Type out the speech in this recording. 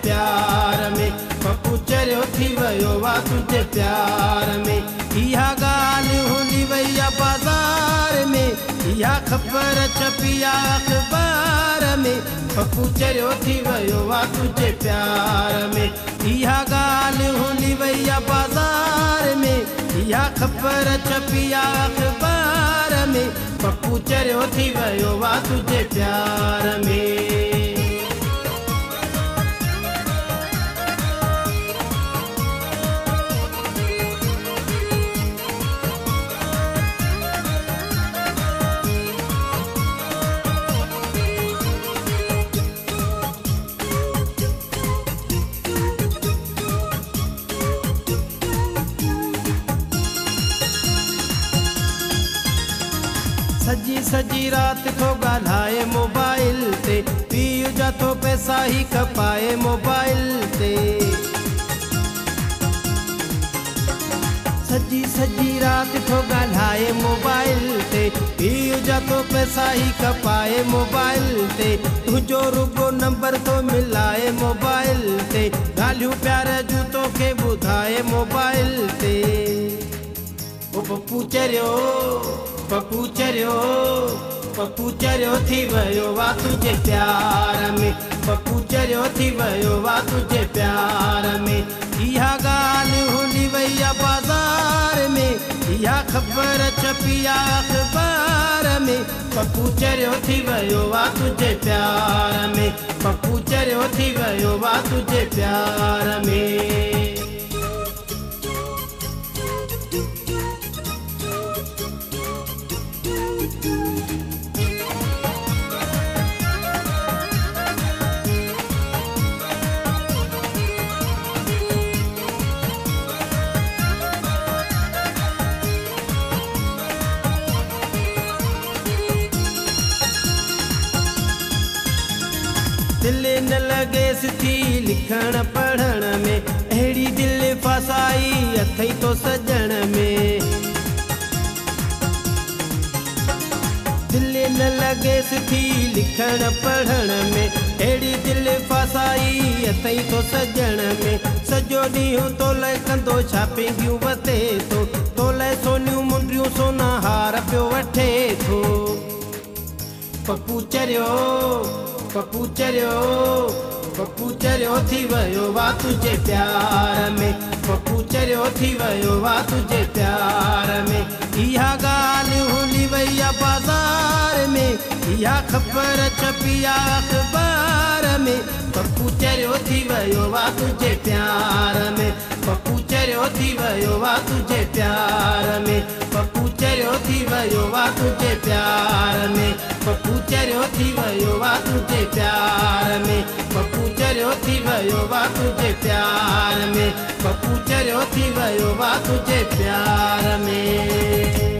प्यार में पप्पू चरियो थी वियो वा तुझे प्यार में इहा ॻाल्हि हुली वई आहे बाज़ार में इहा ख़बर छपी आहे अख़बार में पप्पू चरियो थी वियो वा तुझे प्यार में इहा ॻाल्हि हुली वई आहे बाज़ार में इहा ख़बर छपी आहे अख़बार में पप्पू चरियो थी वियो वा तुझे प्यार में सजी सजी रात को ॻाल्हाए मोबाइल ते पीउ जा तो पैसा ही खपाए मोबाइल ते सजी सजी रात को ॻाल्हाए मोबाइल ते पीउ जा तो पैसा ही खपाए मोबाइल ते तुझो रुगो नंबर तो मिलाए मोबाइल ते ॻाल्हियूं प्यार जूं तोखे ॿुधाए मोबाइल ते ओ पप्पू चरियो थी वियो वा तुझे प्यार में पप्पू चरियो थी वियो वा तुझे प्यार में इहा ॻाल्हि हुली वई आहे बाज़ार में इहा ख़बर छपी आहे अख़बार में पप्पू चरियो थी वियो वा तुझे प्यार में पप्पू चरियो थी वियो वा तुझे प्यार में दिल न लॻेसि थी लिखण पढ़ण में अहिड़ी दिल फसाई अथई तो सजण में दिल न लॻेसि थी लिखण पढ़ण में अहिड़ी दिल फसाई अथई तो सजण में सॼो ॾींहुं तो लाइ कंदो छापिंगियूं वठे तो लाइ सोनियूं मुंडियूं सोना हार पियो वठे थो पप्पू चरियो थी वियो वा तुझे प्यार में पप्पू चरियो थी वियो वा तुझे प्यार में इहा ॻाल्हि हुली वई आहे बाज़ार में इहा ख़बर छपी आहे अख़बार में पप्पू चरियो थी वियो वा तुझे प्यार में पप्पू चरियो थी वियो वा तुझे प्यार में पप्पू चरियो थी वियो वा तुझे प्यार में पप्पू चरियो थी वियो वा तुझे प्यार में पप्पू चरियो थी वियो वा तुझे प्यार में पप्पू चरियो थी वियो वा तुझे प्यार में